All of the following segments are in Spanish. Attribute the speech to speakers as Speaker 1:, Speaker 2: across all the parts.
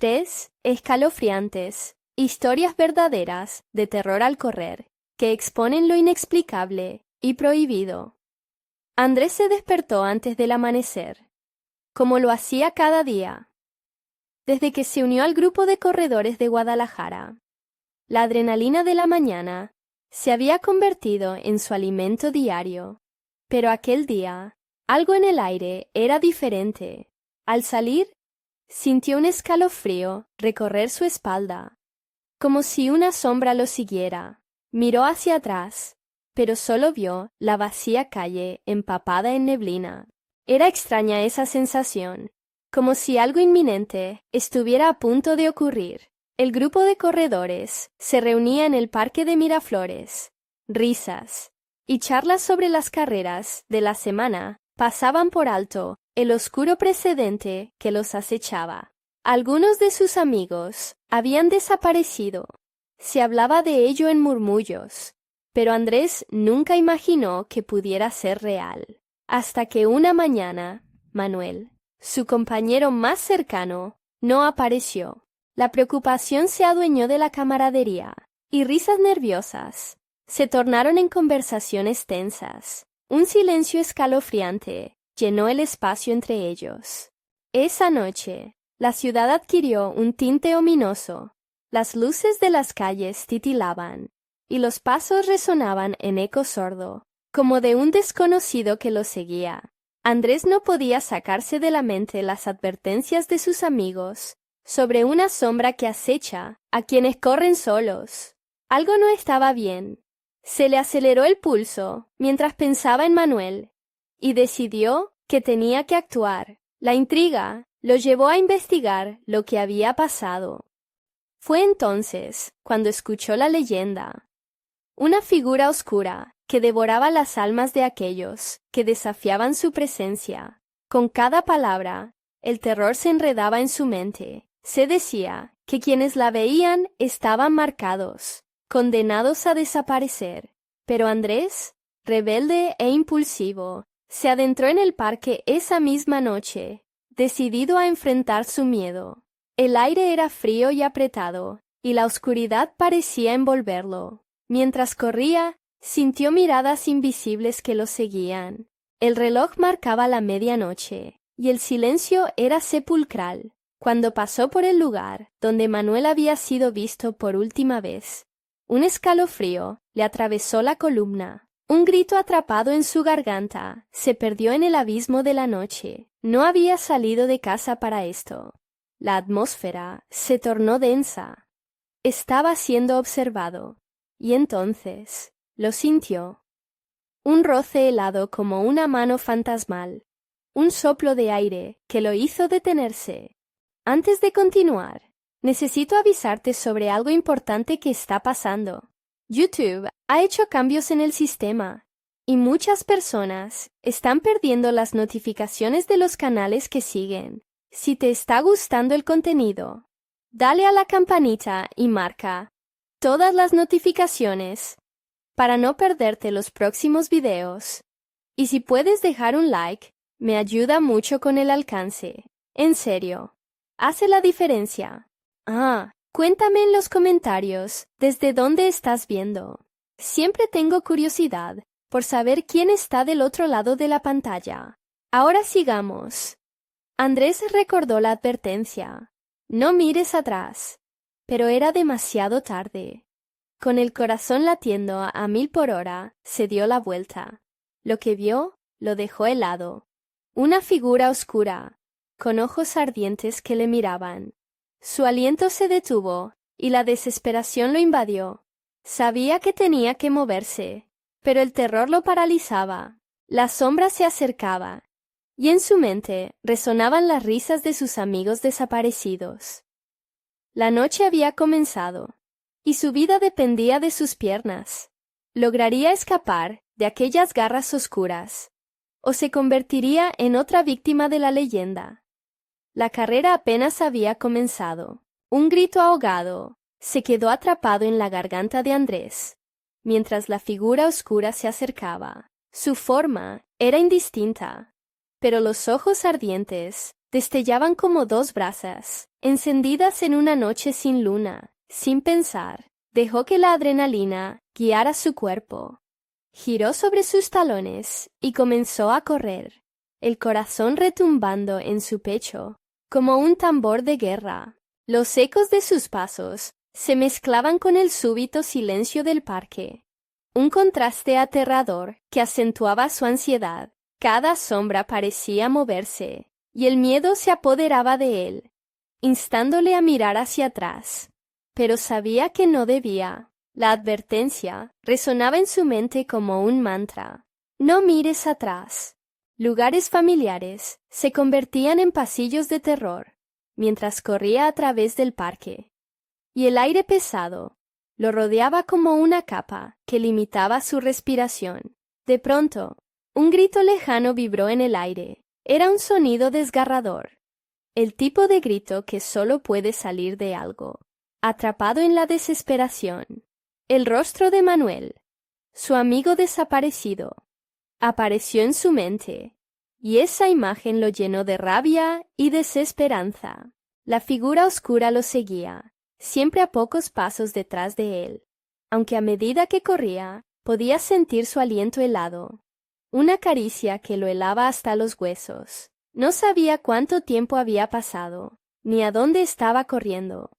Speaker 1: 3 escalofriantes, historias verdaderas de terror al correr, que exponen lo inexplicable y prohibido. Andrés se despertó antes del amanecer, como lo hacía cada día, desde que se unió al grupo de corredores de Guadalajara. La adrenalina de la mañana se había convertido en su alimento diario, pero aquel día, algo en el aire era diferente. Al salir, sintió un escalofrío recorrer su espalda, como si una sombra lo siguiera. Miró hacia atrás, pero solo vio la vacía calle empapada en neblina. Era extraña esa sensación, como si algo inminente estuviera a punto de ocurrir. El grupo de corredores se reunía en el parque de Miraflores. Risas y charlas sobre las carreras de la semana pasaban por alto el oscuro precedente que los acechaba. Algunos de sus amigos habían desaparecido. Se hablaba de ello en murmullos, pero Andrés nunca imaginó que pudiera ser real. Hasta que una mañana, Manuel, su compañero más cercano, no apareció. La preocupación se adueñó de la camaradería, y risas nerviosas se tornaron en conversaciones tensas. Un silencio escalofriante llenó el espacio entre ellos. Esa noche, la ciudad adquirió un tinte ominoso. Las luces de las calles titilaban, y los pasos resonaban en eco sordo, como de un desconocido que lo seguía. Andrés no podía sacarse de la mente las advertencias de sus amigos sobre una sombra que acecha a quienes corren solos. Algo no estaba bien. Se le aceleró el pulso mientras pensaba en Manuel, y decidió que tenía que actuar. La intriga lo llevó a investigar lo que había pasado. Fue entonces cuando escuchó la leyenda. Una figura oscura que devoraba las almas de aquellos que desafiaban su presencia. Con cada palabra, el terror se enredaba en su mente. Se decía que quienes la veían estaban marcados, condenados a desaparecer. Pero Andrés, rebelde e impulsivo, se adentró en el parque esa misma noche, decidido a enfrentar su miedo. El aire era frío y apretado, y la oscuridad parecía envolverlo. Mientras corría, sintió miradas invisibles que lo seguían. El reloj marcaba la medianoche, y el silencio era sepulcral. Cuando pasó por el lugar donde Manuel había sido visto por última vez, un escalofrío le atravesó la columna. Un grito atrapado en su garganta se perdió en el abismo de la noche. No había salido de casa para esto. La atmósfera se tornó densa. Estaba siendo observado, y entonces lo sintió. Un roce helado como una mano fantasmal, un soplo de aire que lo hizo detenerse. Antes de continuar, necesito avisarte sobre algo importante que está pasando. YouTube ha hecho cambios en el sistema, y muchas personas están perdiendo las notificaciones de los canales que siguen. Si te está gustando el contenido, dale a la campanita y marca todas las notificaciones para no perderte los próximos videos. Y si puedes dejar un like, me ayuda mucho con el alcance. En serio, hace la diferencia. Cuéntame en los comentarios desde dónde estás viendo. Siempre tengo curiosidad por saber quién está del otro lado de la pantalla. Ahora sigamos. Andrés recordó la advertencia. No mires atrás. Pero era demasiado tarde. Con el corazón latiendo a 1000 por hora, se dio la vuelta. Lo que vio lo dejó helado. Una figura oscura, con ojos ardientes que le miraban. Su aliento se detuvo y la desesperación lo invadió. Sabía que tenía que moverse, pero el terror lo paralizaba. La sombra se acercaba, y en su mente resonaban las risas de sus amigos desaparecidos. La noche había comenzado, y su vida dependía de sus piernas. ¿Lograría escapar de aquellas garras oscuras, o se convertiría en otra víctima de la leyenda? La carrera apenas había comenzado. Un grito ahogado se quedó atrapado en la garganta de Andrés, mientras la figura oscura se acercaba. Su forma era indistinta, pero los ojos ardientes Destellaban como dos brasas, encendidas en una noche sin luna. Sin pensar, dejó que la adrenalina guiara su cuerpo. Giró sobre sus talones y comenzó a correr, el corazón retumbando en su pecho, como un tambor de guerra. Los ecos de sus pasos se mezclaban con el súbito silencio del parque. Un contraste aterrador que acentuaba su ansiedad. Cada sombra parecía moverse, y el miedo se apoderaba de él, instándole a mirar hacia atrás. Pero sabía que no debía. La advertencia resonaba en su mente como un mantra. No mires atrás. Lugares familiares se convertían en pasillos de terror, mientras corría a través del parque. Y el aire pesado lo rodeaba como una capa que limitaba su respiración. De pronto, un grito lejano vibró en el aire. Era un sonido desgarrador. El tipo de grito que solo puede salir de algo atrapado en la desesperación. El rostro de Manuel, su amigo desaparecido, apareció en su mente, y esa imagen lo llenó de rabia y desesperanza. La figura oscura lo seguía, siempre a pocos pasos detrás de él, aunque a medida que corría, podía sentir su aliento helado, una caricia que lo helaba hasta los huesos. No sabía cuánto tiempo había pasado, ni a dónde estaba corriendo,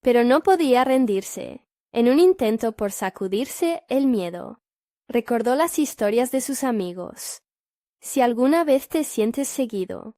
Speaker 1: pero no podía rendirse. En un intento por sacudirse el miedo, recordó las historias de sus amigos. Si alguna vez te sientes seguido,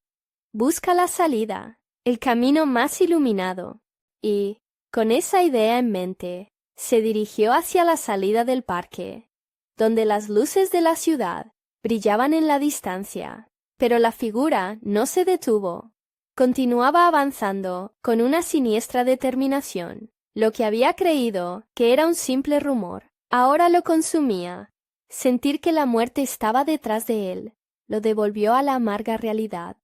Speaker 1: busca la salida, el camino más iluminado, y, con esa idea en mente, se dirigió hacia la salida del parque, donde las luces de la ciudad brillaban en la distancia. Pero la figura no se detuvo. Continuaba avanzando con una siniestra determinación. Lo que había creído que era un simple rumor, ahora lo consumía. Sentir que la muerte estaba detrás de él lo devolvió a la amarga realidad.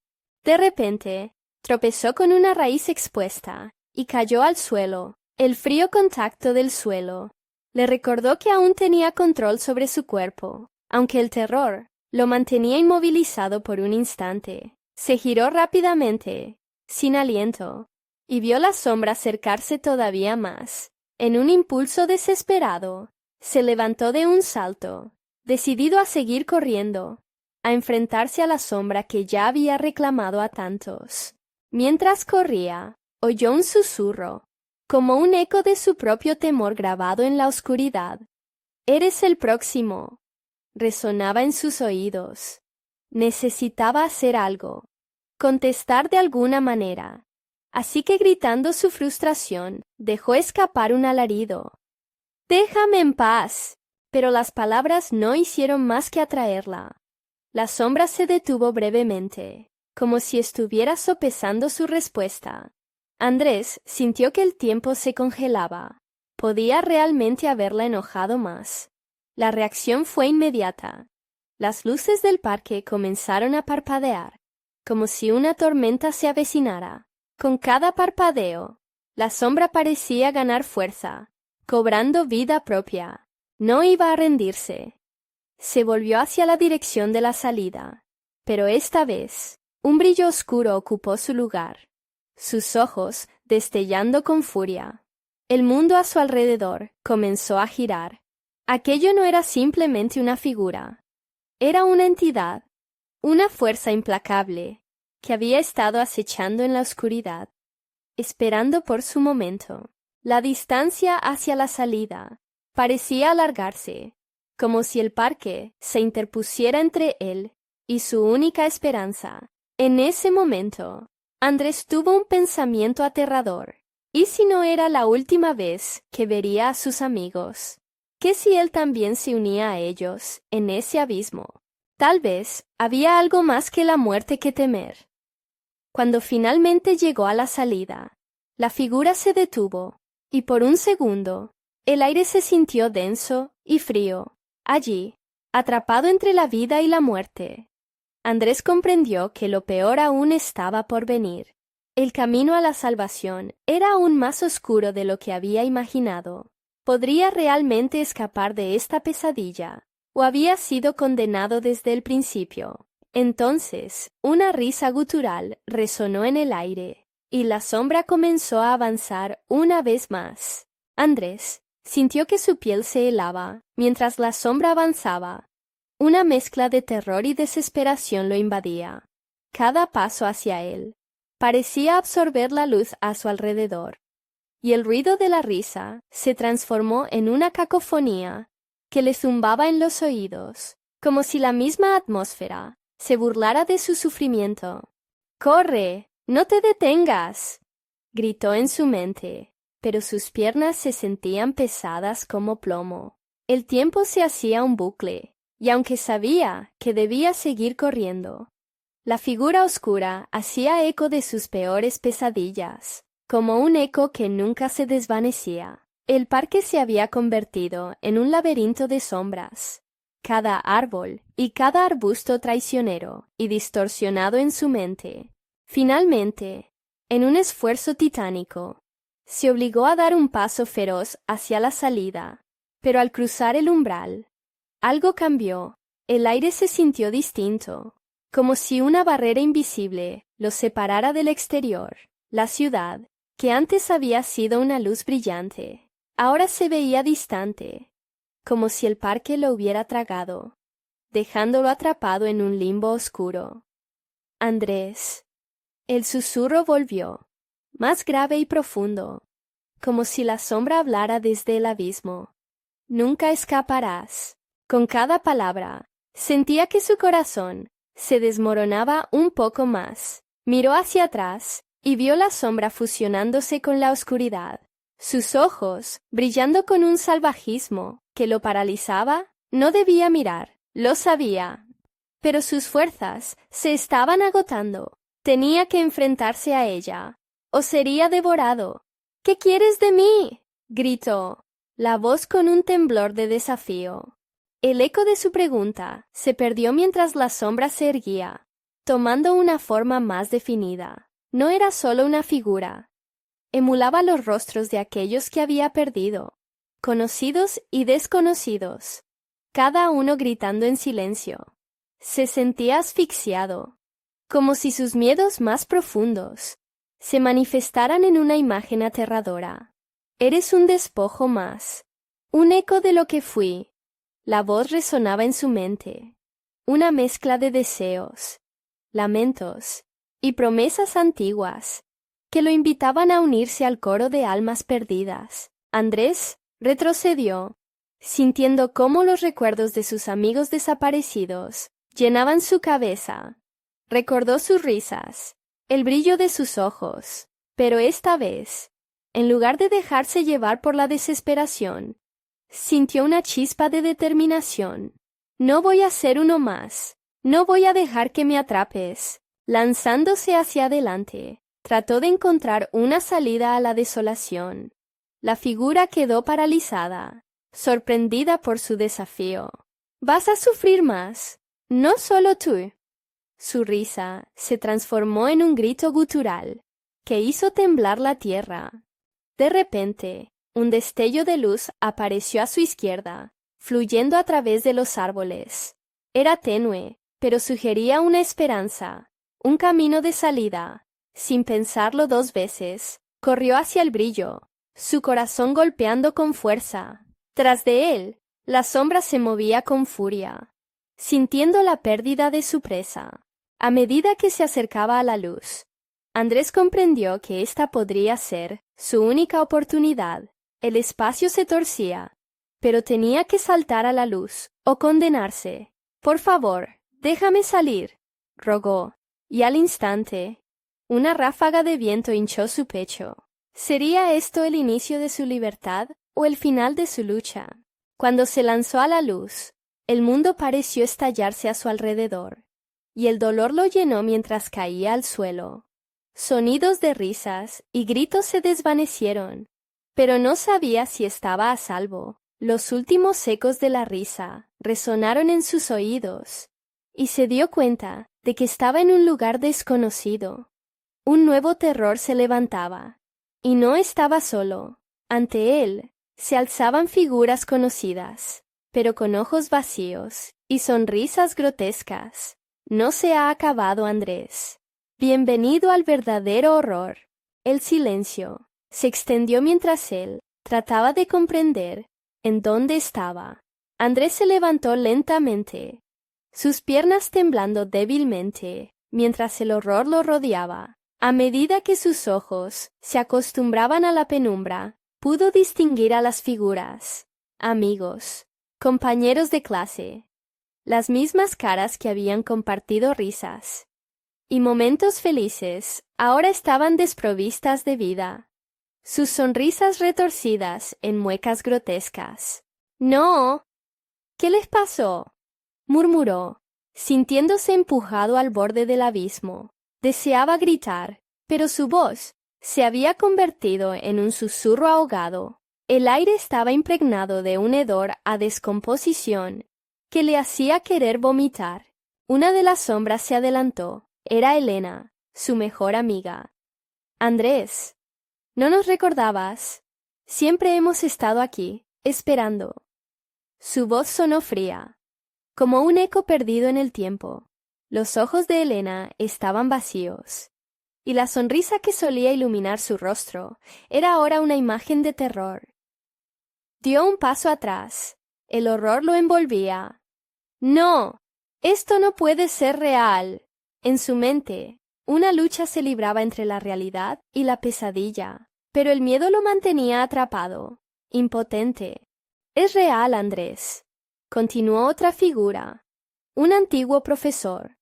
Speaker 1: De repente, tropezó con una raíz expuesta y cayó al suelo. El frío contacto del suelo le recordó que aún tenía control sobre su cuerpo, aunque el terror lo mantenía inmovilizado por un instante. Se giró rápidamente, sin aliento, y vio la sombra acercarse todavía más. En un impulso desesperado, se levantó de un salto, decidido a seguir corriendo, a enfrentarse a la sombra que ya había reclamado a tantos. Mientras corría, oyó un susurro, como un eco de su propio temor grabado en la oscuridad. «Eres el próximo», resonaba en sus oídos. Necesitaba hacer algo, contestar de alguna manera. Así que gritando su frustración, dejó escapar un alarido. «¡Déjame en paz!». Pero las palabras no hicieron más que atraerla. La sombra se detuvo brevemente, como si estuviera sopesando su respuesta. Andrés sintió que el tiempo se congelaba. Podía realmente haberla enojado más. La reacción fue inmediata. Las luces del parque comenzaron a parpadear, como si una tormenta se avecinara. Con cada parpadeo, la sombra parecía ganar fuerza, cobrando vida propia. No iba a rendirse. Se volvió hacia la dirección de la salida, pero esta vez, un brillo oscuro ocupó su lugar, sus ojos destellando con furia. El mundo a su alrededor comenzó a girar. Aquello no era simplemente una figura, era una entidad, una fuerza implacable, que había estado acechando en la oscuridad, esperando por su momento. La distancia hacia la salida parecía alargarse, como si el parque se interpusiera entre él y su única esperanza. En ese momento, Andrés tuvo un pensamiento aterrador. ¿Y si no era la última vez que vería a sus amigos? ¿Qué si él también se unía a ellos en ese abismo? Tal vez había algo más que la muerte que temer. Cuando finalmente llegó a la salida, la figura se detuvo, y por un segundo, el aire se sintió denso y frío. Allí, atrapado entre la vida y la muerte, Andrés comprendió que lo peor aún estaba por venir. El camino a la salvación era aún más oscuro de lo que había imaginado. ¿Podría realmente escapar de esta pesadilla? ¿O había sido condenado desde el principio? Entonces, una risa gutural resonó en el aire, y la sombra comenzó a avanzar una vez más. Andrés sintió que su piel se helaba mientras la sombra avanzaba. Una mezcla de terror y desesperación lo invadía. Cada paso hacia él parecía absorber la luz a su alrededor, y el ruido de la risa se transformó en una cacofonía que le zumbaba en los oídos, como si la misma atmósfera se burlara de su sufrimiento. «¡Corre! ¡No te detengas!», gritó en su mente, pero sus piernas se sentían pesadas como plomo. El tiempo se hacía un bucle, y aunque sabía que debía seguir corriendo, la figura oscura hacía eco de sus peores pesadillas, como un eco que nunca se desvanecía. El parque se había convertido en un laberinto de sombras. Cada árbol y cada arbusto traicionero y distorsionado en su mente. Finalmente, en un esfuerzo titánico, se obligó a dar un paso feroz hacia la salida, pero al cruzar el umbral, algo cambió. El aire se sintió distinto, como si una barrera invisible lo separara del exterior. La ciudad, que antes había sido una luz brillante, ahora se veía distante, como si el parque lo hubiera tragado, dejándolo atrapado en un limbo oscuro. «Andrés». El susurro volvió, más grave y profundo, como si la sombra hablara desde el abismo. «Nunca escaparás». Con cada palabra, sentía que su corazón se desmoronaba un poco más. Miró hacia atrás y vio la sombra fusionándose con la oscuridad. Sus ojos, brillando con un salvajismo que lo paralizaba, no debía mirar, lo sabía. Pero sus fuerzas se estaban agotando. Tenía que enfrentarse a ella, o sería devorado. «¿Qué quieres de mí?», gritó, la voz con un temblor de desafío. El eco de su pregunta se perdió mientras la sombra se erguía, tomando una forma más definida. No era solo una figura. Emulaba los rostros de aquellos que había perdido, conocidos y desconocidos, cada uno gritando en silencio. Se sentía asfixiado, como si sus miedos más profundos se manifestaran en una imagen aterradora. «Eres un despojo más, un eco de lo que fui». La voz resonaba en su mente, una mezcla de deseos, lamentos y promesas antiguas que lo invitaban a unirse al coro de almas perdidas. Andrés retrocedió, sintiendo cómo los recuerdos de sus amigos desaparecidos llenaban su cabeza. Recordó sus risas, el brillo de sus ojos, pero esta vez, en lugar de dejarse llevar por la desesperación, sintió una chispa de determinación. «No voy a ser uno más. No voy a dejar que me atrapes». Lanzándose hacia adelante, trató de encontrar una salida a la desolación. La figura quedó paralizada, sorprendida por su desafío. «Vas a sufrir más. No solo tú». Su risa se transformó en un grito gutural que hizo temblar la tierra. De repente, un destello de luz apareció a su izquierda, fluyendo a través de los árboles. Era tenue, pero sugería una esperanza, un camino de salida. Sin pensarlo dos veces, corrió hacia el brillo, su corazón golpeando con fuerza. Tras de él, la sombra se movía con furia, sintiendo la pérdida de su presa. A medida que se acercaba a la luz, Andrés comprendió que esta podría ser su única oportunidad. El espacio se torcía, pero tenía que saltar a la luz o condenarse. «Por favor, déjame salir», rogó, y al instante, una ráfaga de viento hinchó su pecho. ¿Sería esto el inicio de su libertad o el final de su lucha? Cuando se lanzó a la luz, el mundo pareció estallarse a su alrededor, y el dolor lo llenó mientras caía al suelo. Sonidos de risas y gritos se desvanecieron, pero no sabía si estaba a salvo. Los últimos ecos de la risa resonaron en sus oídos, y se dio cuenta de que estaba en un lugar desconocido. Un nuevo terror se levantaba, y no estaba solo. Ante él se alzaban figuras conocidas, pero con ojos vacíos y sonrisas grotescas. No se ha acabado, Andrés. Bienvenido al verdadero horror. El silencio se extendió mientras él trataba de comprender en dónde estaba. Andrés se levantó lentamente, sus piernas temblando débilmente, mientras el horror lo rodeaba. A medida que sus ojos se acostumbraban a la penumbra, pudo distinguir a las figuras, amigos, compañeros de clase, las mismas caras que habían compartido risas y momentos felices, ahora estaban desprovistas de vida, sus sonrisas retorcidas en muecas grotescas. «No. ¿Qué les pasó?», murmuró, sintiéndose empujado al borde del abismo. Deseaba gritar, pero su voz se había convertido en un susurro ahogado. El aire estaba impregnado de un hedor a descomposición que le hacía querer vomitar. Una de las sombras se adelantó. Era Elena, su mejor amiga. «Andrés, ¿no nos recordabas? Siempre hemos estado aquí, esperando». Su voz sonó fría, como un eco perdido en el tiempo. Los ojos de Elena estaban vacíos, y la sonrisa que solía iluminar su rostro era ahora una imagen de terror. Dio un paso atrás. El horror lo envolvía. «No, esto no puede ser real». En su mente, una lucha se libraba entre la realidad y la pesadilla, pero el miedo lo mantenía atrapado, impotente. «Es real, Andrés», continuó otra figura, un antiguo profesor.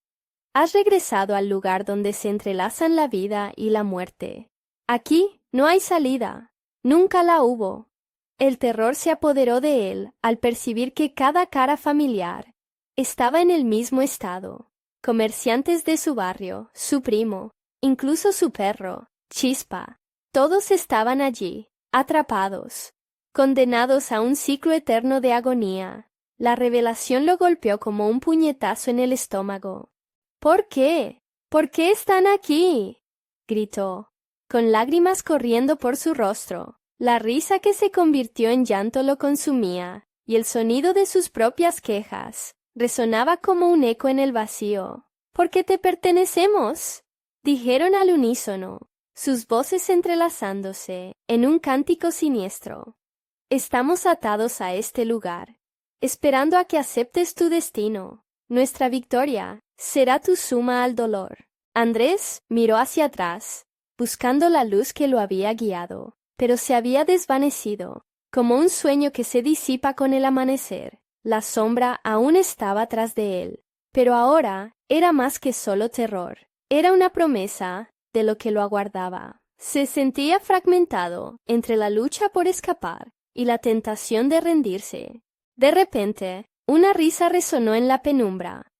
Speaker 1: «Has regresado al lugar donde se entrelazan la vida y la muerte. Aquí no hay salida, nunca la hubo». El terror se apoderó de él al percibir que cada cara familiar estaba en el mismo estado. Comerciantes de su barrio, su primo, incluso su perro, Chispa, todos estaban allí, atrapados, condenados a un ciclo eterno de agonía. La revelación lo golpeó como un puñetazo en el estómago. «¿Por qué? ¿Por qué están aquí?», gritó, con lágrimas corriendo por su rostro. La risa que se convirtió en llanto lo consumía, y el sonido de sus propias quejas resonaba como un eco en el vacío. «¿Porque te pertenecemos?», dijeron al unísono, sus voces entrelazándose en un cántico siniestro. «Estamos atados a este lugar, esperando a que aceptes tu destino. Nuestra victoria será tu suma al dolor». Andrés miró hacia atrás, buscando la luz que lo había guiado, pero se había desvanecido, como un sueño que se disipa con el amanecer. La sombra aún estaba tras de él, pero ahora era más que solo terror. Era una promesa de lo que lo aguardaba. Se sentía fragmentado entre la lucha por escapar y la tentación de rendirse. De repente, una risa resonó en la penumbra,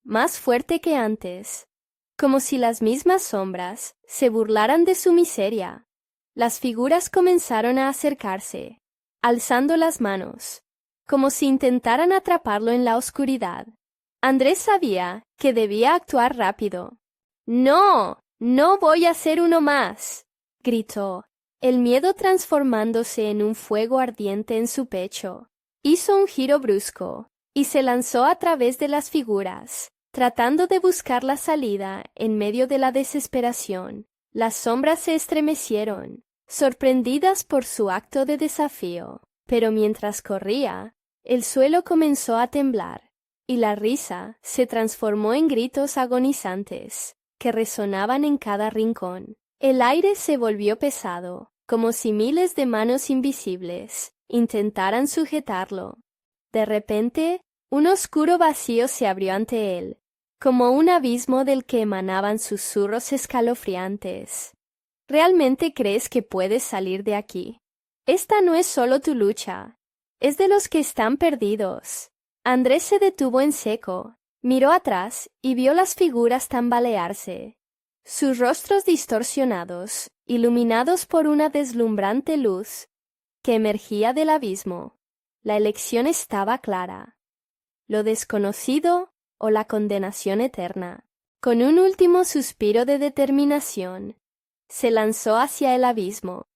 Speaker 1: más fuerte que antes, como si las mismas sombras se burlaran de su miseria. Las figuras comenzaron a acercarse, alzando las manos, como si intentaran atraparlo en la oscuridad. Andrés sabía que debía actuar rápido. «No, no voy a ser uno más», gritó, el miedo transformándose en un fuego ardiente en su pecho. Hizo un giro brusco y se lanzó a través de las figuras, tratando de buscar la salida en medio de la desesperación. Las sombras se estremecieron, sorprendidas por su acto de desafío, pero mientras corría, el suelo comenzó a temblar, y la risa se transformó en gritos agonizantes que resonaban en cada rincón. El aire se volvió pesado, como si miles de manos invisibles intentaran sujetarlo. De repente, un oscuro vacío se abrió ante él, como un abismo del que emanaban susurros escalofriantes. ¿Realmente crees que puedes salir de aquí? Esta no es solo tu lucha, es de los que están perdidos. Andrés se detuvo en seco, miró atrás y vio las figuras tambalearse, sus rostros distorsionados, iluminados por una deslumbrante luz que emergía del abismo. La elección estaba clara: lo desconocido o la condenación eterna. Con un último suspiro de determinación, se lanzó hacia el abismo,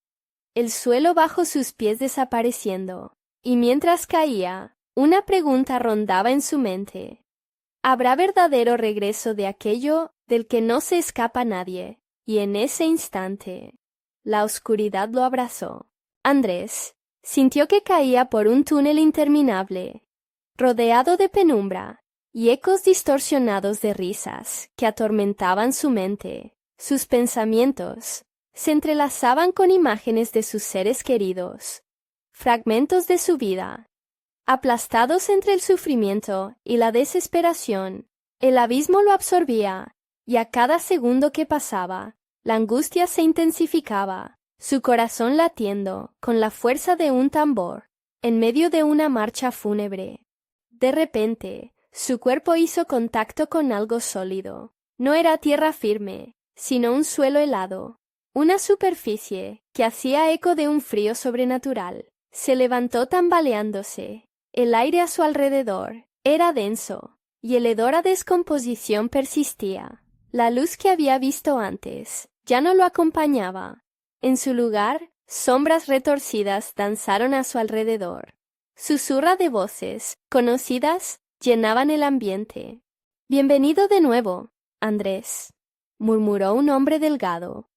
Speaker 1: el suelo bajo sus pies desapareciendo, y mientras caía, una pregunta rondaba en su mente: Habrá verdadero regreso de aquello del que no se escapa nadie, y en ese instante la oscuridad lo abrazó. Andrés sintió que caía por un túnel interminable, rodeado de penumbra y ecos distorsionados de risas que atormentaban su mente. Sus pensamientos se entrelazaban con imágenes de sus seres queridos, fragmentos de su vida, aplastados entre el sufrimiento y la desesperación. El abismo lo absorbía, y a cada segundo que pasaba, la angustia se intensificaba, su corazón latiendo con la fuerza de un tambor, en medio de una marcha fúnebre. De repente, su cuerpo hizo contacto con algo sólido. No era tierra firme, sino un suelo helado, una superficie que hacía eco de un frío sobrenatural. Se levantó tambaleándose. El aire a su alrededor era denso, y el hedor a descomposición persistía. La luz que había visto antes ya no lo acompañaba. En su lugar, sombras retorcidas danzaron a su alrededor. Susurra de voces conocidas llenaban el ambiente. «Bienvenido de nuevo, Andrés», murmuró un hombre delgado,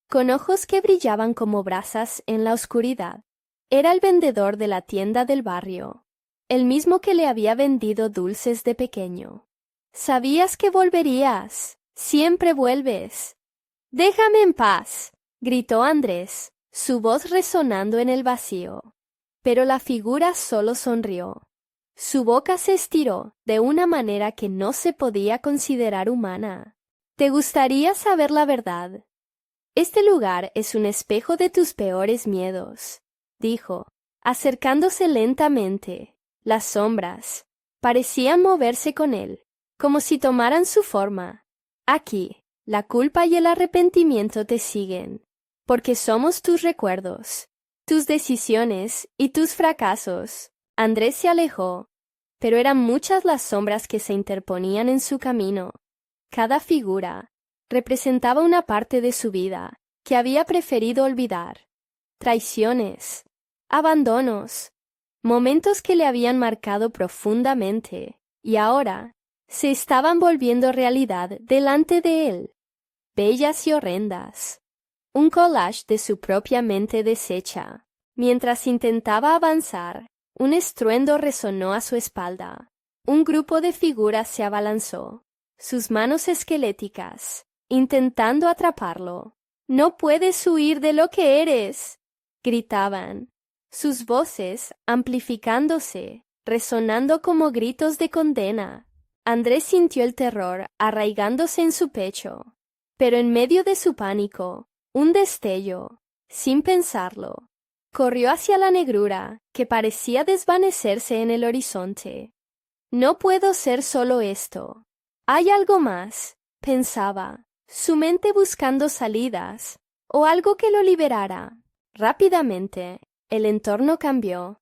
Speaker 1: con ojos que brillaban como brasas en la oscuridad. Era el vendedor de la tienda del barrio, el mismo que le había vendido dulces de pequeño. «Sabías que volverías. Siempre vuelves». «Déjame en paz», gritó Andrés, su voz resonando en el vacío. Pero la figura solo sonrió. Su boca se estiró de una manera que no se podía considerar humana. «¿Te gustaría saber la verdad? Este lugar es un espejo de tus peores miedos», dijo, acercándose lentamente. Las sombras parecían moverse con él, como si tomaran su forma. «Aquí, la culpa y el arrepentimiento te siguen, porque somos tus recuerdos, tus decisiones y tus fracasos». Andrés se alejó, pero eran muchas las sombras que se interponían en su camino. Cada figura representaba una parte de su vida que había preferido olvidar. Traiciones, abandonos, momentos que le habían marcado profundamente, y ahora se estaban volviendo realidad delante de él, bellas y horrendas. Un collage de su propia mente deshecha. Mientras intentaba avanzar, un estruendo resonó a su espalda. Un grupo de figuras se abalanzó, sus manos esqueléticas, intentando atraparlo. «No puedes huir de lo que eres», gritaban, sus voces amplificándose, resonando como gritos de condena. Andrés sintió el terror arraigándose en su pecho, pero en medio de su pánico, un destello, sin pensarlo, corrió hacia la negrura que parecía desvanecerse en el horizonte. «No puedo ser solo esto. Hay algo más», pensaba, su mente buscando salidas, o algo que lo liberara. Rápidamente, el entorno cambió.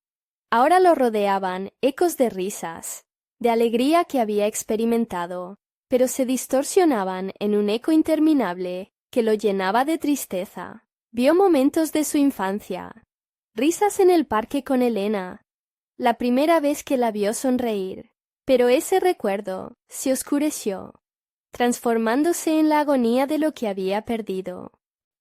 Speaker 1: Ahora lo rodeaban ecos de risas, de alegría que había experimentado, pero se distorsionaban en un eco interminable que lo llenaba de tristeza. Vio momentos de su infancia, risas en el parque con Elena, la primera vez que la vio sonreír, pero ese recuerdo se oscureció, transformándose en la agonía de lo que había perdido.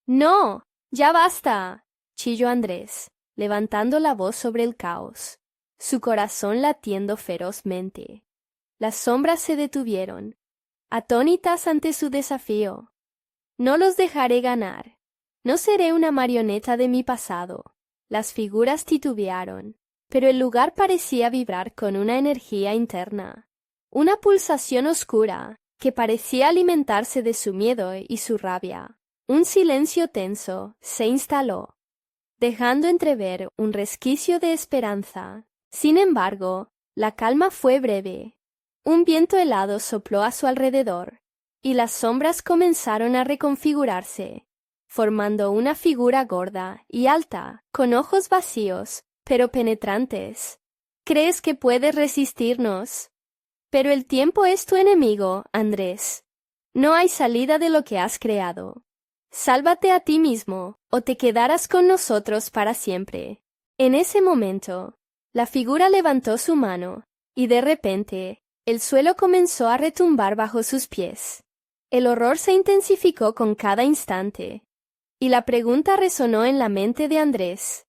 Speaker 1: «¡No! ¡Ya basta!», chilló Andrés, levantando la voz sobre el caos, su corazón latiendo ferozmente. Las sombras se detuvieron, atónitas ante su desafío. «No los dejaré ganar. No seré una marioneta de mi pasado». Las figuras titubearon, pero el lugar parecía vibrar con una energía interna, una pulsación oscura que parecía alimentarse de su miedo y su rabia. Un silencio tenso se instaló, dejando entrever un resquicio de esperanza. Sin embargo, la calma fue breve. Un viento helado sopló a su alrededor, y las sombras comenzaron a reconfigurarse, formando una figura gorda y alta, con ojos vacíos, pero penetrantes. «¿Crees que puedes resistirnos? Pero el tiempo es tu enemigo, Andrés. No hay salida de lo que has creado. Sálvate a ti mismo, o te quedarás con nosotros para siempre». En ese momento, la figura levantó su mano, y de repente, El suelo comenzó a retumbar bajo sus pies. El horror se intensificó con cada instante. Y la pregunta resonó en la mente de Andrés.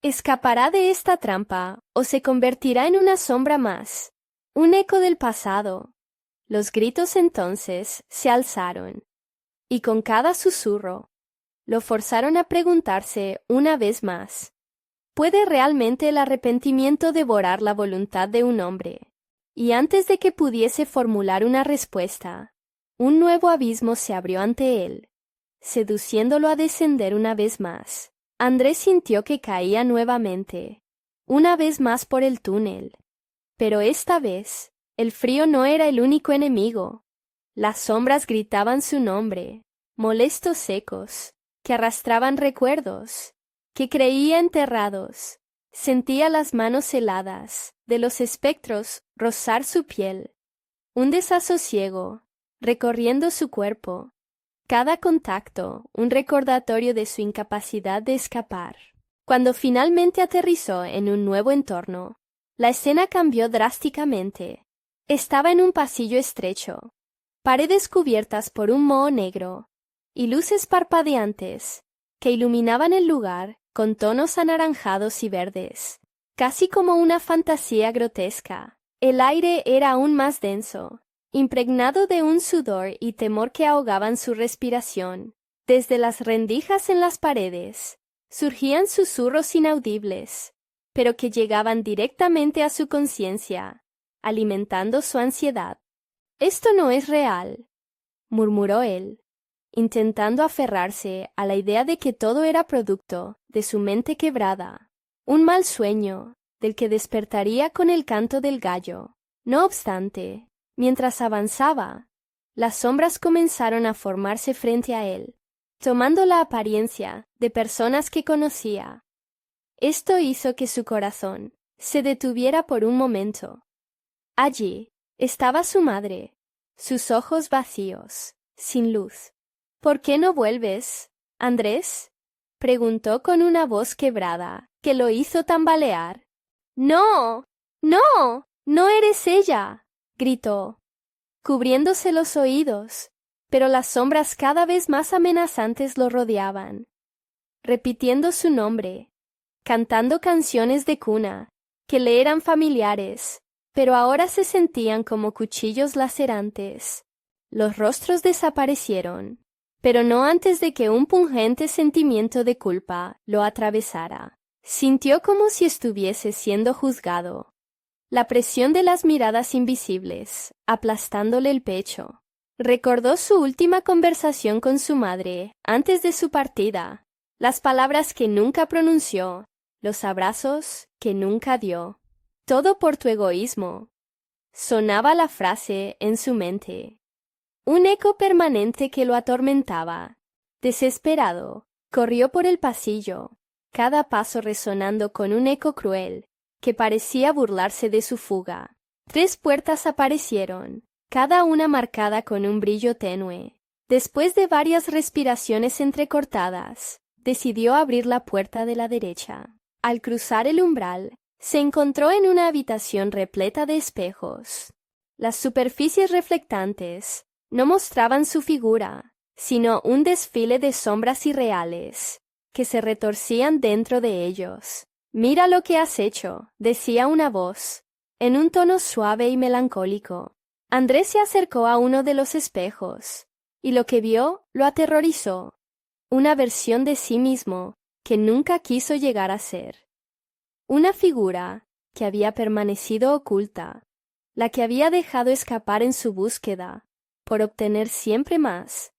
Speaker 1: ¿Escapará de esta trampa o se convertirá en una sombra más? Un eco del pasado. Los gritos entonces se alzaron. Y con cada susurro, lo forzaron a preguntarse una vez más. ¿Puede realmente el arrepentimiento devorar la voluntad de un hombre? Y antes de que pudiese formular una respuesta, un nuevo abismo se abrió ante él, seduciéndolo a descender una vez más. Andrés sintió que caía nuevamente, una vez más por el túnel. Pero esta vez, el frío no era el único enemigo. Las sombras gritaban su nombre, molestos ecos, que arrastraban recuerdos, que creía enterrados. Sentía las manos heladas de los espectros rozar su piel, un desasosiego recorriendo su cuerpo, cada contacto un recordatorio de su incapacidad de escapar. Cuando finalmente aterrizó en un nuevo entorno, la escena cambió drásticamente. Estaba en un pasillo estrecho, paredes cubiertas por un moho negro y luces parpadeantes que iluminaban el lugar con tonos anaranjados y verdes, casi como una fantasía grotesca. El aire era aún más denso, impregnado de un sudor y temor que ahogaban su respiración. Desde las rendijas en las paredes surgían susurros inaudibles, pero que llegaban directamente a su conciencia, alimentando su ansiedad. «Esto no es real», murmuró él, intentando aferrarse a la idea de que todo era producto de su mente quebrada, un mal sueño del que despertaría con el canto del gallo. No obstante, mientras avanzaba, las sombras comenzaron a formarse frente a él, tomando la apariencia de personas que conocía. Esto hizo que su corazón se detuviera por un momento. Allí estaba su madre, sus ojos vacíos, sin luz. «¿Por qué no vuelves, Andrés?», preguntó con una voz quebrada que lo hizo tambalear. «No, no, no eres ella», gritó, cubriéndose los oídos, pero las sombras cada vez más amenazantes lo rodeaban, repitiendo su nombre, cantando canciones de cuna que le eran familiares, pero ahora se sentían como cuchillos lacerantes. Los rostros desaparecieron, pero no antes de que un pungente sentimiento de culpa lo atravesara. Sintió como si estuviese siendo juzgado. La presión de las miradas invisibles, aplastándole el pecho. Recordó su última conversación con su madre antes de su partida, las palabras que nunca pronunció, los abrazos que nunca dio. «Todo por tu egoísmo», sonaba la frase en su mente. Un eco permanente que lo atormentaba. Desesperado, corrió por el pasillo, cada paso resonando con un eco cruel que parecía burlarse de su fuga. 3 puertas aparecieron, cada una marcada con un brillo tenue. Después de varias respiraciones entrecortadas, decidió abrir la puerta de la derecha. Al cruzar el umbral, se encontró en una habitación repleta de espejos. Las superficies reflectantes no mostraban su figura, sino un desfile de sombras irreales que se retorcían dentro de ellos. «Mira lo que has hecho», decía una voz, en un tono suave y melancólico. Andrés se acercó a uno de los espejos, y lo que vio lo aterrorizó. Una versión de sí mismo que nunca quiso llegar a ser. Una figura que había permanecido oculta, la que había dejado escapar en su búsqueda, por obtener siempre más,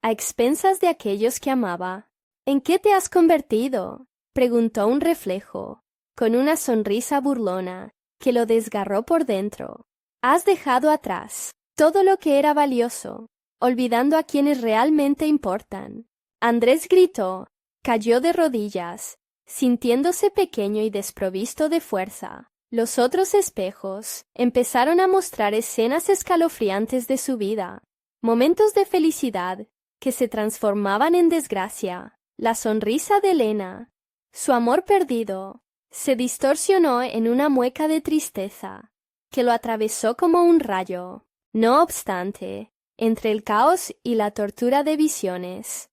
Speaker 1: a expensas de aquellos que amaba. «¿En qué te has convertido?», preguntó un reflejo, con una sonrisa burlona que lo desgarró por dentro. «Has dejado atrás todo lo que era valioso, olvidando a quienes realmente importan». Andrés gritó, cayó de rodillas, sintiéndose pequeño y desprovisto de fuerza. Los otros espejos empezaron a mostrar escenas escalofriantes de su vida, momentos de felicidad que se transformaban en desgracia. La sonrisa de Elena, su amor perdido, se distorsionó en una mueca de tristeza. que lo atravesó como un rayo. No obstante, entre el caos y la tortura de visiones,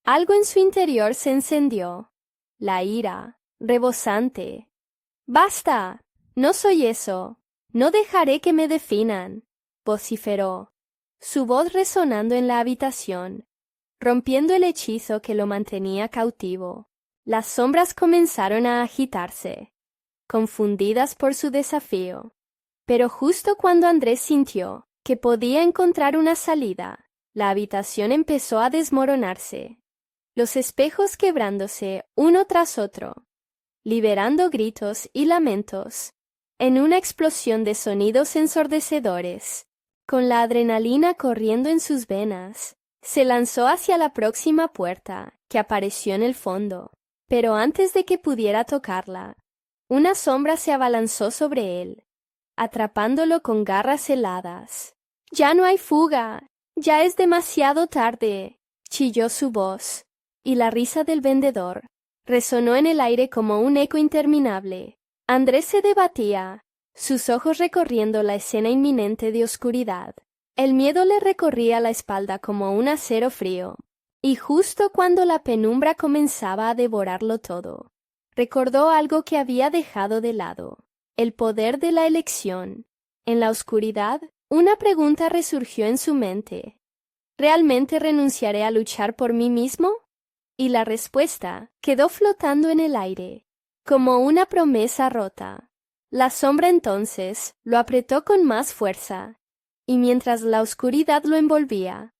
Speaker 1: algo en su interior se encendió, la ira, rebosante. «¡Basta! No soy eso. No dejaré que me definan», vociferó, su voz resonando en la habitación, rompiendo el hechizo que lo mantenía cautivo. Las sombras comenzaron a agitarse, confundidas por su desafío. Pero justo cuando Andrés sintió que podía encontrar una salida, la habitación empezó a desmoronarse, los espejos quebrándose uno tras otro, liberando gritos y lamentos, en una explosión de sonidos ensordecedores. Con la adrenalina corriendo en sus venas, se lanzó hacia la próxima puerta, que apareció en el fondo. Pero antes de que pudiera tocarla, una sombra se abalanzó sobre él, atrapándolo con garras heladas. «¡Ya no hay fuga! ¡Ya es demasiado tarde!», chilló su voz, y la risa del vendedor resonó en el aire como un eco interminable. Andrés se debatía, sus ojos recorriendo la escena inminente de oscuridad. El miedo le recorría la espalda como un acero frío, y justo cuando la penumbra comenzaba a devorarlo todo, recordó algo que había dejado de lado: el poder de la elección. En la oscuridad, una pregunta resurgió en su mente: ¿realmente renunciaré a luchar por mí mismo? Y la respuesta quedó flotando en el aire, como una promesa rota. La sombra entonces lo apretó con más fuerza, y mientras la oscuridad lo envolvía,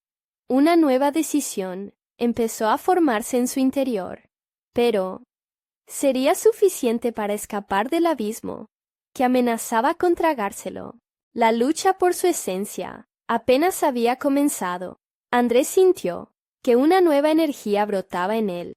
Speaker 1: una nueva decisión empezó a formarse en su interior. Pero ¿sería suficiente para escapar del abismo que amenazaba con tragárselo? La lucha por su esencia apenas había comenzado. Andrés sintió que una nueva energía brotaba en él,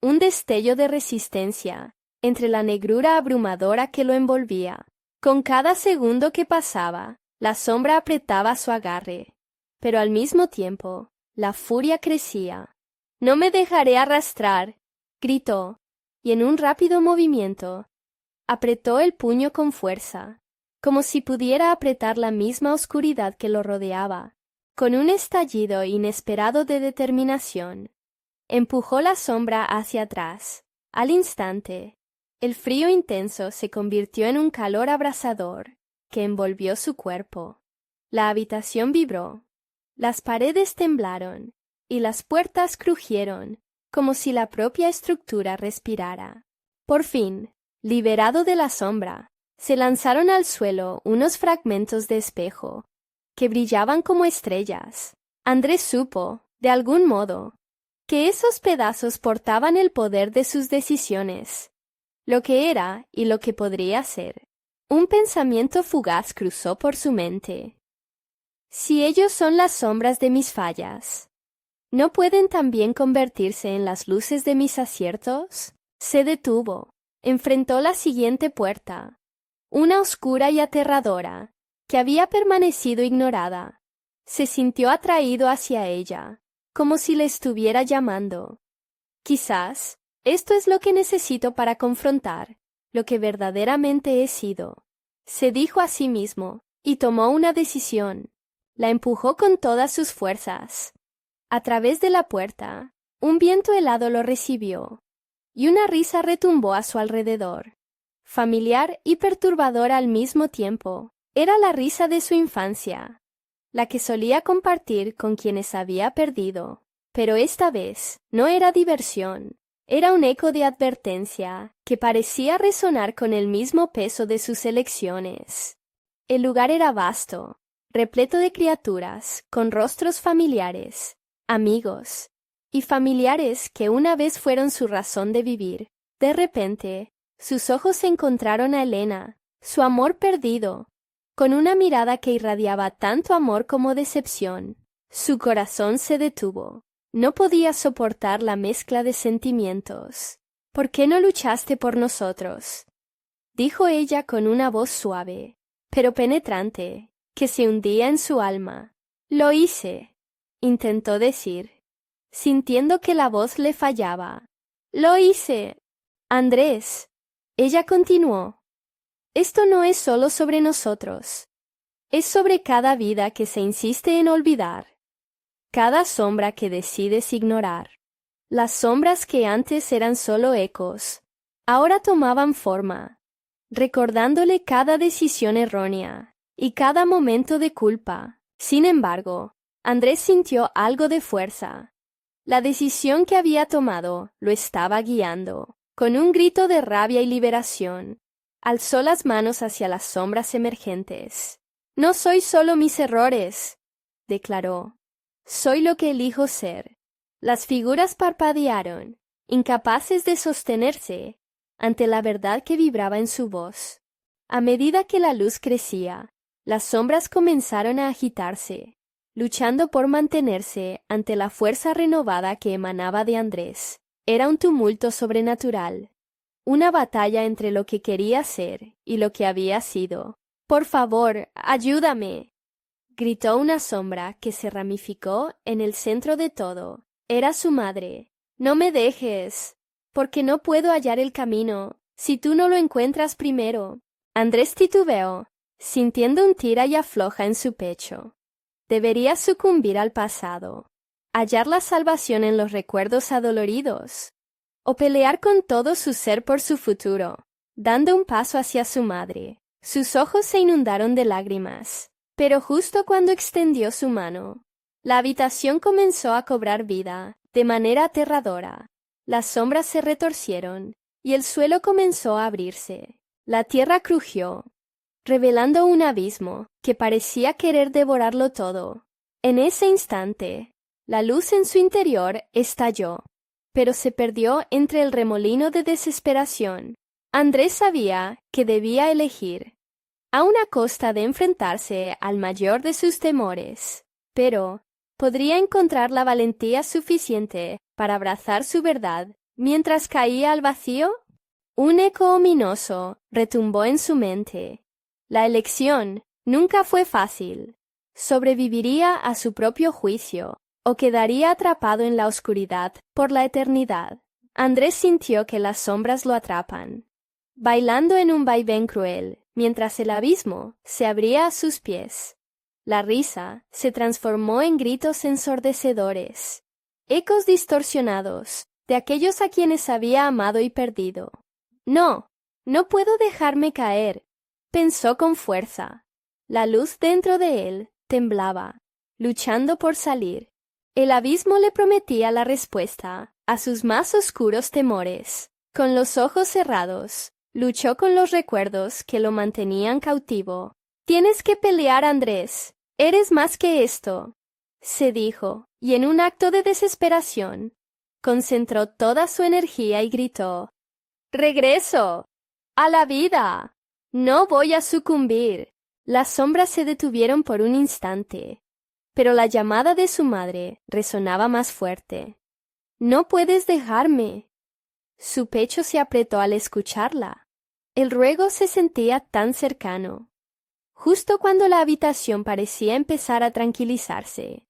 Speaker 1: un destello de resistencia entre la negrura abrumadora que lo envolvía. Con cada segundo que pasaba, la sombra apretaba su agarre, pero al mismo tiempo, la furia crecía. «No me dejaré arrastrar», gritó, y en un rápido movimiento, apretó el puño con fuerza, como si pudiera apretar la misma oscuridad que lo rodeaba. Con un estallido inesperado de determinación, empujó la sombra hacia atrás. Al instante, el frío intenso se convirtió en un calor abrasador que envolvió su cuerpo. La habitación vibró, las paredes temblaron y las puertas crujieron como si la propia estructura respirara. Por fin, liberado de la sombra, se lanzaron al suelo unos fragmentos de espejo que brillaban como estrellas. Andrés supo, de algún modo, que esos pedazos portaban el poder de sus decisiones, lo que era y lo que podría ser. Un pensamiento fugaz cruzó por su mente. Si ellos son las sombras de mis fallas, ¿no pueden también convertirse en las luces de mis aciertos? Se detuvo, enfrentó la siguiente puerta, una oscura y aterradora, que había permanecido ignorada. Se sintió atraído hacia ella, como si le estuviera llamando. Quizás esto es lo que necesito para confrontar lo que verdaderamente he sido, se dijo a sí mismo, y tomó una decisión. La empujó con todas sus fuerzas. A través de la puerta, un viento helado lo recibió, y una risa retumbó a su alrededor, familiar y perturbadora al mismo tiempo. Era la risa de su infancia, la que solía compartir con quienes había perdido. Pero esta vez no era diversión, era un eco de advertencia que parecía resonar con el mismo peso de sus elecciones. El lugar era vasto, repleto de criaturas con rostros familiares, amigos y familiares que una vez fueron su razón de vivir. De repente, sus ojos se encontraron a Elena, su amor perdido, con una mirada que irradiaba tanto amor como decepción. Su corazón se detuvo. No podía soportar la mezcla de sentimientos. «¿Por qué no luchaste por nosotros?», dijo ella con una voz suave, pero penetrante, que se hundía en su alma. «Lo hice», intentó decir, sintiendo que la voz le fallaba. «Lo hice, Andrés», ella continuó. Esto no es solo sobre nosotros. Es sobre cada vida que se insiste en olvidar. Cada sombra que decides ignorar. Las sombras que antes eran solo ecos, ahora tomaban forma, recordándole cada decisión errónea y cada momento de culpa. Sin embargo, Andrés sintió algo de fuerza. La decisión que había tomado lo estaba guiando. Con un grito de rabia y liberación, alzó las manos hacia las sombras emergentes. «No soy solo mis errores», declaró. «Soy lo que elijo ser». Las figuras parpadearon, incapaces de sostenerse ante la verdad que vibraba en su voz. A medida que la luz crecía, las sombras comenzaron a agitarse, luchando por mantenerse ante la fuerza renovada que emanaba de Andrés. Era un tumulto sobrenatural, una batalla entre lo que quería ser y lo que había sido. «Por favor, ayúdame», gritó una sombra que se ramificó en el centro de todo. Era su madre. «No me dejes, porque no puedo hallar el camino si tú no lo encuentras primero». Andrés titubeó, sintiendo un tira y afloja en su pecho. Debería sucumbir al pasado, hallar la salvación en los recuerdos adoloridos, o pelear con todo su ser por su futuro. Dando un paso hacia su madre, sus ojos se inundaron de lágrimas, pero justo cuando extendió su mano, la habitación comenzó a cobrar vida de manera aterradora. Las sombras se retorcieron y el suelo comenzó a abrirse. La tierra crujió, revelando un abismo que parecía querer devorarlo todo. En ese instante, la luz en su interior estalló, pero se perdió entre el remolino de desesperación. Andrés sabía que debía elegir, a una costa de enfrentarse al mayor de sus temores, pero podría encontrar la valentía suficiente para abrazar su verdad mientras caía al vacío. Un eco ominoso retumbó en su mente. La elección nunca fue fácil. Sobreviviría a su propio juicio o quedaría atrapado en la oscuridad por la eternidad. Andrés sintió que las sombras lo atrapan, bailando en un vaivén cruel, mientras el abismo se abría a sus pies. La risa se transformó en gritos ensordecedores, ecos distorsionados de aquellos a quienes había amado y perdido. «No, no puedo dejarme caer», pensó con fuerza. La luz dentro de él temblaba, luchando por salir. El abismo le prometía la respuesta a sus más oscuros temores. Con los ojos cerrados, luchó con los recuerdos que lo mantenían cautivo. «Tienes que pelear, Andrés. Eres más que esto», se dijo, y en un acto de desesperación, concentró toda su energía y gritó: «¡Regreso! ¡A la vida! No voy a sucumbir». Las sombras se detuvieron por un instante, pero la llamada de su madre resonaba más fuerte. «No puedes dejarme». Su pecho se apretó al escucharla. El ruego se sentía tan cercano. Justo cuando la habitación parecía empezar a tranquilizarse,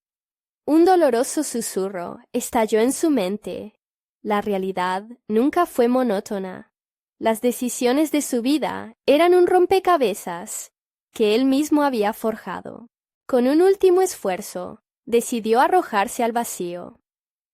Speaker 1: un doloroso susurro estalló en su mente. La realidad nunca fue monótona. Las decisiones de su vida eran un rompecabezas que él mismo había forjado. Con un último esfuerzo, decidió arrojarse al vacío.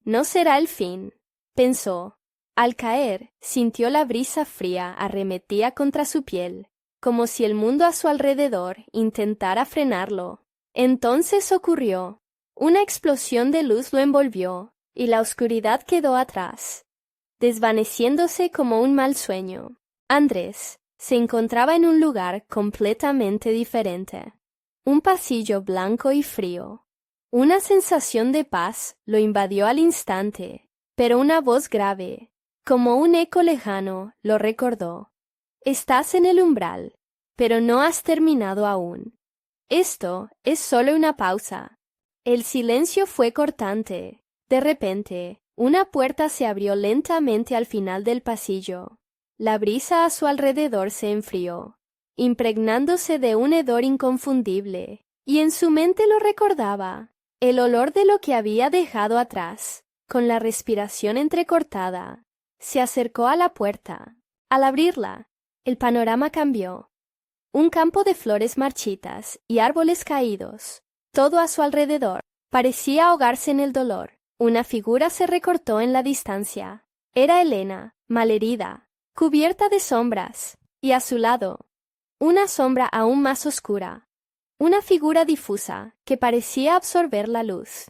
Speaker 1: «No será el fin», pensó. Al caer, sintió la brisa fría arremetía contra su piel, como si el mundo a su alrededor intentara frenarlo. Entonces ocurrió. Una explosión de luz lo envolvió, y la oscuridad quedó atrás, desvaneciéndose como un mal sueño. Andrés se encontraba en un lugar completamente diferente. Un pasillo blanco y frío. Una sensación de paz lo invadió al instante, pero una voz grave, como un eco lejano, lo recordó. «Estás en el umbral, pero no has terminado aún. Esto es solo una pausa». El silencio fue cortante. De repente, una puerta se abrió lentamente al final del pasillo. La brisa a su alrededor se enfrió, impregnándose de un hedor inconfundible, y en su mente lo recordaba, el olor de lo que había dejado atrás. Con la respiración entrecortada, se acercó a la puerta. Al abrirla, el panorama cambió. un campo de flores marchitas y árboles caídos. Todo a su alrededor parecía ahogarse en el dolor. Una figura se recortó en la distancia. Era Helena, malherida, cubierta de sombras, y a su lado, una sombra aún más oscura. Una figura difusa que parecía absorber la luz.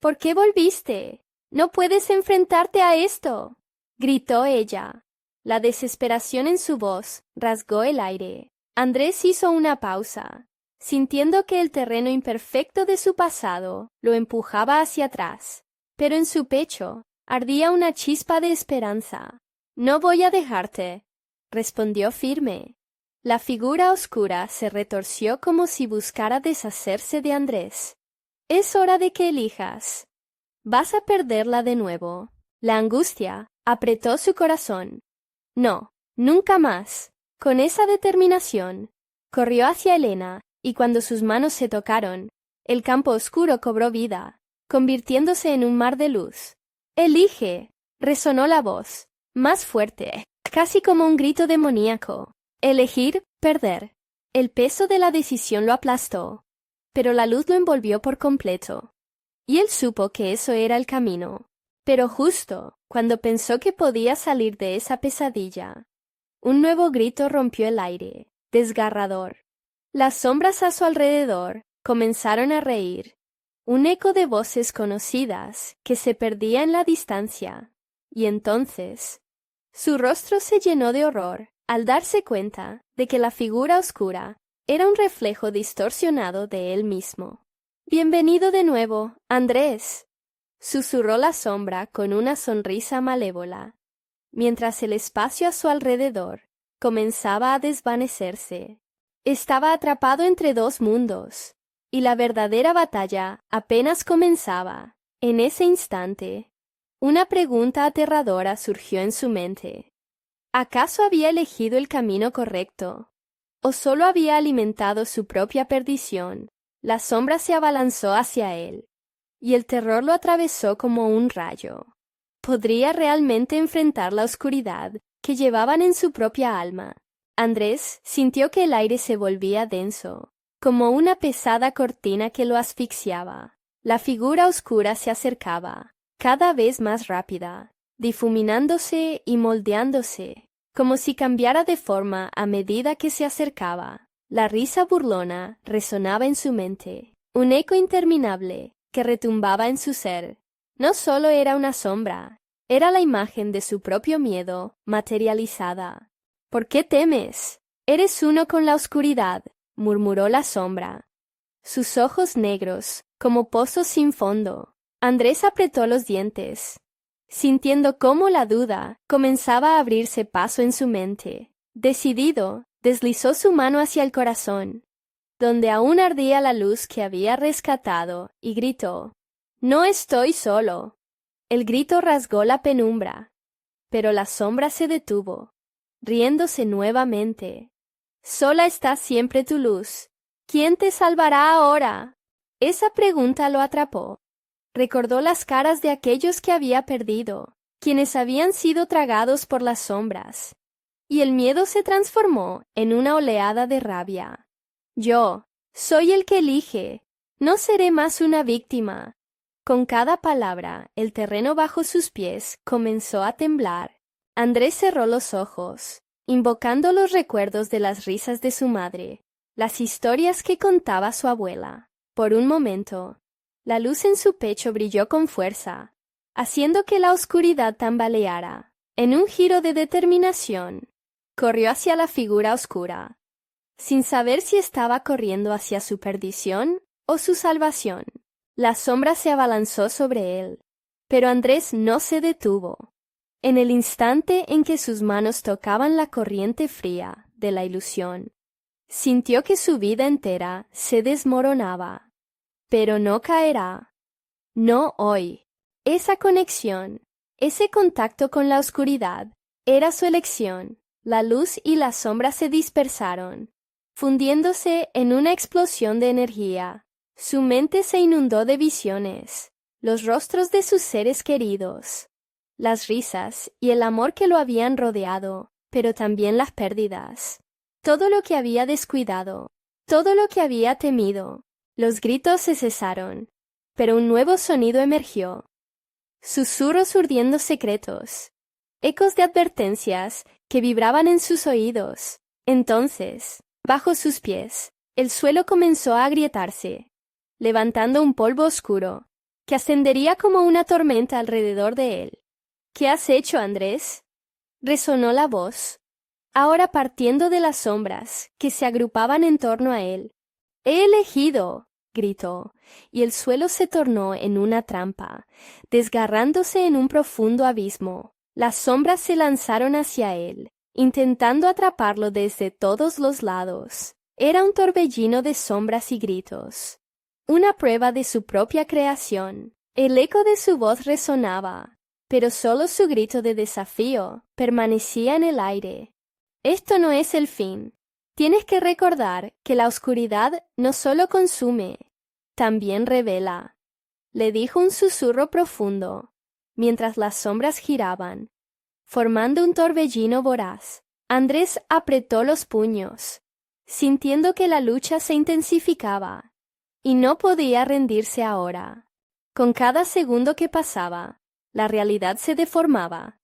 Speaker 1: ¿Por qué volviste? No puedes enfrentarte a esto, gritó ella. La desesperación en su voz rasgó el aire. Andrés hizo una pausa, sintiendo que el terreno imperfecto de su pasado lo empujaba hacia atrás, pero en su pecho ardía una chispa de esperanza. No voy a dejarte, respondió firme. La figura oscura se retorció como si buscara deshacerse de Andrés. Es hora de que elijas. Vas a perderla de nuevo. La angustia apretó su corazón. No, nunca más. Con esa determinación, corrió hacia Helena, y cuando sus manos se tocaron, el campo oscuro cobró vida, convirtiéndose en un mar de luz. «Elige», resonó la voz, más fuerte, casi como un grito demoníaco. Elegir, perder. El peso de la decisión lo aplastó, pero la luz lo envolvió por completo. Y él supo que eso era el camino. Pero justo cuando pensó que podía salir de esa pesadilla, un nuevo grito rompió el aire, desgarrador. Las sombras a su alrededor comenzaron a reír. Un eco de voces conocidas que se perdía en la distancia. Y entonces, su rostro se llenó de horror al darse cuenta de que la figura oscura era un reflejo distorsionado de él mismo. «Bienvenido de nuevo, Andrés», susurró la sombra con una sonrisa malévola, mientras el espacio a su alrededor comenzaba a desvanecerse. Estaba atrapado entre dos mundos, y la verdadera batalla apenas comenzaba. En ese instante, una pregunta aterradora surgió en su mente. ¿Acaso había elegido el camino correcto? ¿O solo había alimentado su propia perdición? La sombra se abalanzó hacia él, y el terror lo atravesó como un rayo. ¿Podría realmente enfrentar la oscuridad que llevaban en su propia alma? Andrés sintió que el aire se volvía denso, como una pesada cortina que lo asfixiaba. La figura oscura se acercaba, cada vez más rápida, difuminándose y moldeándose, como si cambiara de forma a medida que se acercaba. La risa burlona resonaba en su mente, un eco interminable que retumbaba en su ser. No solo era una sombra, era la imagen de su propio miedo materializada. «¿Por qué temes? Eres uno con la oscuridad», murmuró la sombra. Sus ojos negros, como pozos sin fondo. Andrés apretó los dientes, sintiendo cómo la duda comenzaba a abrirse paso en su mente. Decidido, deslizó su mano hacia el corazón, donde aún ardía la luz que había rescatado, y gritó: «No estoy solo». El grito rasgó la penumbra, pero la sombra se detuvo, riéndose nuevamente. «Sola está siempre tu luz. ¿Quién te salvará ahora?». Esa pregunta lo atrapó. Recordó las caras de aquellos que había perdido, quienes habían sido tragados por las sombras, y el miedo se transformó en una oleada de rabia. «Yo soy el que elige. No seré más una víctima». Con cada palabra, el terreno bajo sus pies comenzó a temblar. Andrés cerró los ojos, invocando los recuerdos de las risas de su madre, las historias que contaba su abuela. Por un momento, la luz en su pecho brilló con fuerza, haciendo que la oscuridad tambaleara. En un giro de determinación, corrió hacia la figura oscura, sin saber si estaba corriendo hacia su perdición o su salvación. La sombra se abalanzó sobre él, pero Andrés no se detuvo. En el instante en que sus manos tocaban la corriente fría de la ilusión, sintió que su vida entera se desmoronaba. Pero no caerá. No hoy. Esa conexión, ese contacto con la oscuridad, era su elección. La luz y la sombra se dispersaron, fundiéndose en una explosión de energía. Su mente se inundó de visiones, los rostros de sus seres queridos, las risas y el amor que lo habían rodeado, pero también las pérdidas. Todo lo que había descuidado, todo lo que había temido, los gritos se cesaron, pero un nuevo sonido emergió. Susurros urdiendo secretos, ecos de advertencias que vibraban en sus oídos. Entonces, bajo sus pies, el suelo comenzó a agrietarse, levantando un polvo oscuro, que ascendería como una tormenta alrededor de él. —¿Qué has hecho, Andrés? —resonó la voz, ahora partiendo de las sombras que se agrupaban en torno a él. —He elegido —gritó, y el suelo se tornó en una trampa, desgarrándose en un profundo abismo. Las sombras se lanzaron hacia él, intentando atraparlo desde todos los lados. Era un torbellino de sombras y gritos, una prueba de su propia creación. El eco de su voz resonaba, pero solo su grito de desafío permanecía en el aire. Esto no es el fin. Tienes que recordar que la oscuridad no solo consume, también revela, le dijo un susurro profundo, mientras las sombras giraban, formando un torbellino voraz. Andrés apretó los puños, sintiendo que la lucha se intensificaba, y no podía rendirse ahora. Con cada segundo que pasaba, la realidad se deformaba,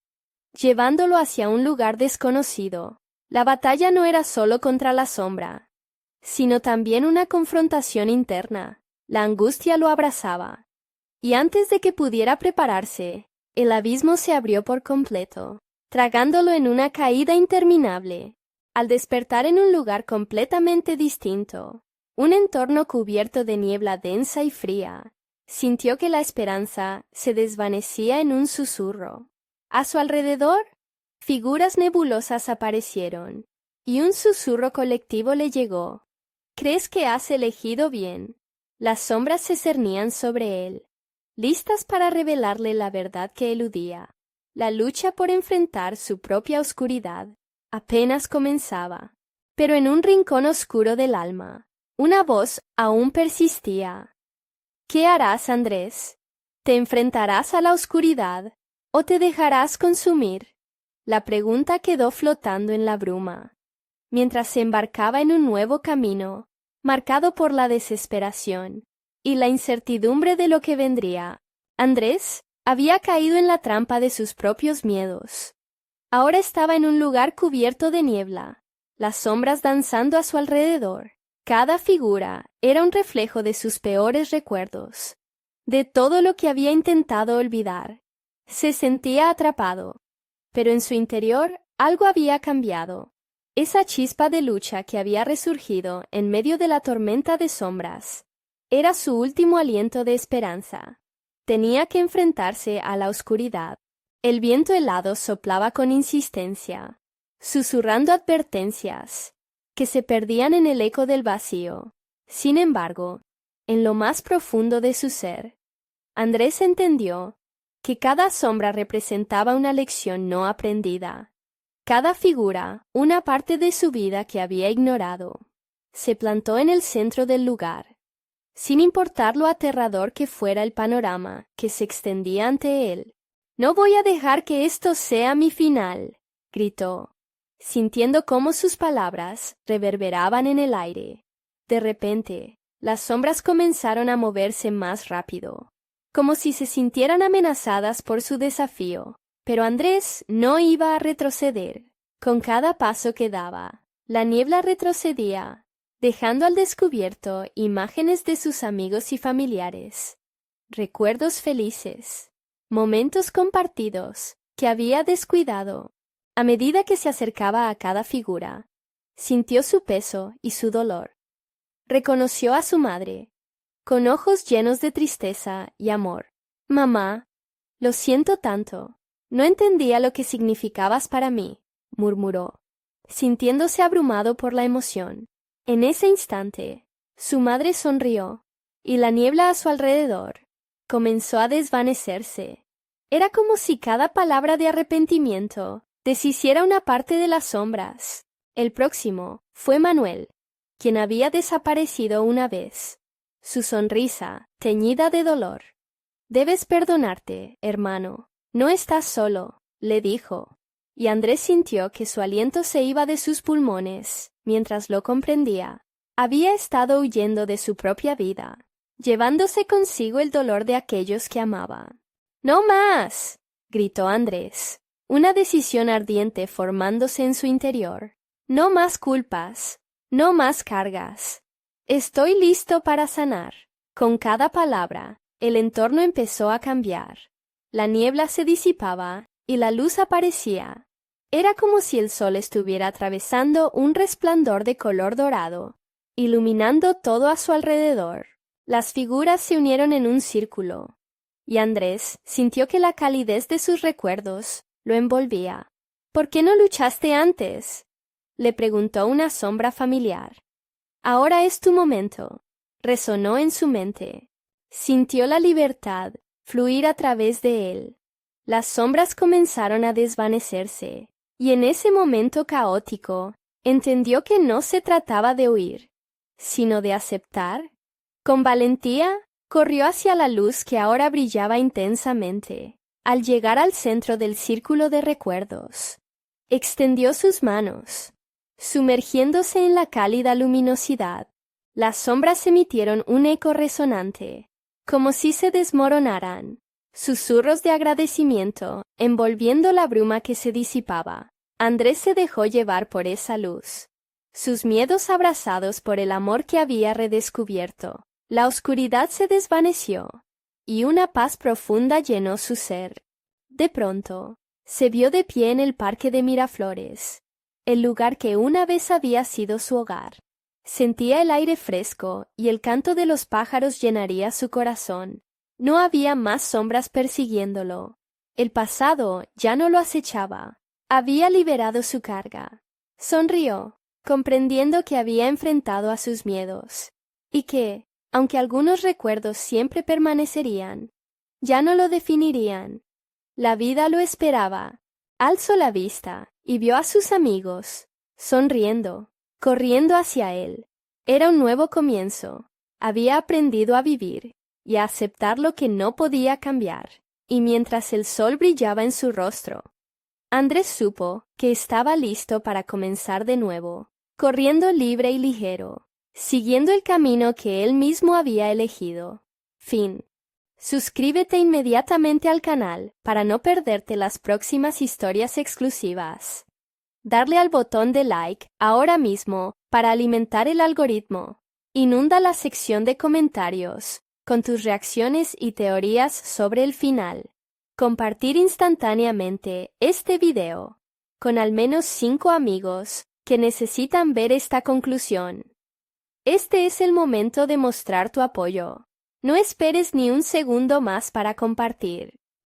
Speaker 1: llevándolo hacia un lugar desconocido. La batalla no era solo contra la sombra, sino también una confrontación interna. La angustia lo abrazaba, y antes de que pudiera prepararse, el abismo se abrió por completo, tragándolo en una caída interminable. Al despertar en un lugar completamente distinto, un entorno cubierto de niebla densa y fría, sintió que la esperanza se desvanecía en un susurro. A su alrededor, figuras nebulosas aparecieron, y un susurro colectivo le llegó. ¿Crees que has elegido bien? Las sombras se cernían sobre él, listas para revelarle la verdad que eludía. La lucha por enfrentar su propia oscuridad apenas comenzaba. Pero en un rincón oscuro del alma, una voz aún persistía. ¿Qué harás, Andrés? ¿Te enfrentarás a la oscuridad o te dejarás consumir? La pregunta quedó flotando en la bruma, mientras se embarcaba en un nuevo camino, marcado por la desesperación y la incertidumbre de lo que vendría. Andrés había caído en la trampa de sus propios miedos. Ahora estaba en un lugar cubierto de niebla, las sombras danzando a su alrededor. Cada figura era un reflejo de sus peores recuerdos, de todo lo que había intentado olvidar. Se sentía atrapado, pero en su interior algo había cambiado. Esa chispa de lucha que había resurgido en medio de la tormenta de sombras era su último aliento de esperanza. Tenía que enfrentarse a la oscuridad. El viento helado soplaba con insistencia, susurrando advertencias que se perdían en el eco del vacío. Sin embargo, en lo más profundo de su ser, Andrés entendió que cada sombra representaba una lección no aprendida, cada figura una parte de su vida que había ignorado. Se plantó en el centro del lugar, sin importar lo aterrador que fuera el panorama que se extendía ante él. «No voy a dejar que esto sea mi final», gritó, sintiendo cómo sus palabras reverberaban en el aire. De repente, las sombras comenzaron a moverse más rápido, como si se sintieran amenazadas por su desafío. Pero Andrés no iba a retroceder. Con cada paso que daba, la niebla retrocedía, dejando al descubierto imágenes de sus amigos y familiares, recuerdos felices, momentos compartidos que había descuidado. A medida que se acercaba a cada figura, sintió su peso y su dolor. Reconoció a su madre, con ojos llenos de tristeza y amor. «Mamá, lo siento tanto. No entendía lo que significabas para mí», murmuró, sintiéndose abrumado por la emoción. En ese instante, su madre sonrió, y la niebla a su alrededor comenzó a desvanecerse. Era como si cada palabra de arrepentimiento deshiciera una parte de las sombras. El próximo fue Manuel, quien había desaparecido una vez, su sonrisa teñida de dolor. «Debes perdonarte, hermano. No estás solo», le dijo. y Andrés sintió que su aliento se iba de sus pulmones, mientras lo comprendía. Había estado huyendo de su propia vida, llevándose consigo el dolor de aquellos que amaba. «¡No más!», gritó Andrés, una decisión ardiente formándose en su interior. «No más culpas, no más cargas. Estoy listo para sanar». Con cada palabra, el entorno empezó a cambiar. La niebla se disipaba y la luz aparecía. Era como si el sol estuviera atravesando un resplandor de color dorado, iluminando todo a su alrededor. Las figuras se unieron en un círculo, y Andrés sintió que la calidez de sus recuerdos lo envolvía. «¿Por qué no luchaste antes?», le preguntó una sombra familiar. «Ahora es tu momento», resonó en su mente. Sintió la libertad fluir a través de él. Las sombras comenzaron a desvanecerse, y en ese momento caótico, entendió que no se trataba de huir, sino de aceptar. Con valentía, corrió hacia la luz que ahora brillaba intensamente. Al llegar al centro del círculo de recuerdos, extendió sus manos, sumergiéndose en la cálida luminosidad. Las sombras emitieron un eco resonante, como si se desmoronaran, susurros de agradecimiento, envolviendo la bruma que se disipaba. Andrés se dejó llevar por esa luz, sus miedos abrazados por el amor que había redescubierto. La oscuridad se desvaneció, y una paz profunda llenó su ser. De pronto, se vio de pie en el parque de Miraflores, el lugar que una vez había sido su hogar. Sentía el aire fresco y el canto de los pájaros llenaría su corazón. No había más sombras persiguiéndolo. El pasado ya no lo acechaba. Había liberado su carga. Sonrió, comprendiendo que había enfrentado a sus miedos, y que, aunque algunos recuerdos siempre permanecerían, ya no lo definirían. La vida lo esperaba. Alzó la vista y vio a sus amigos, sonriendo, corriendo hacia él. Era un nuevo comienzo. Había aprendido a vivir y a aceptar lo que no podía cambiar. Y mientras el sol brillaba en su rostro, Andrés supo que estaba listo para comenzar de nuevo, corriendo libre y ligero, siguiendo el camino que él mismo había elegido. Fin. Suscríbete inmediatamente al canal para no perderte las próximas historias exclusivas. Darle al botón de like ahora mismo para alimentar el algoritmo. Inunda la sección de comentarios con tus reacciones y teorías sobre el final. Compartir instantáneamente este video con al menos 5 amigos que necesitan ver esta conclusión. Este es el momento de mostrar tu apoyo. No esperes ni un segundo más para compartir.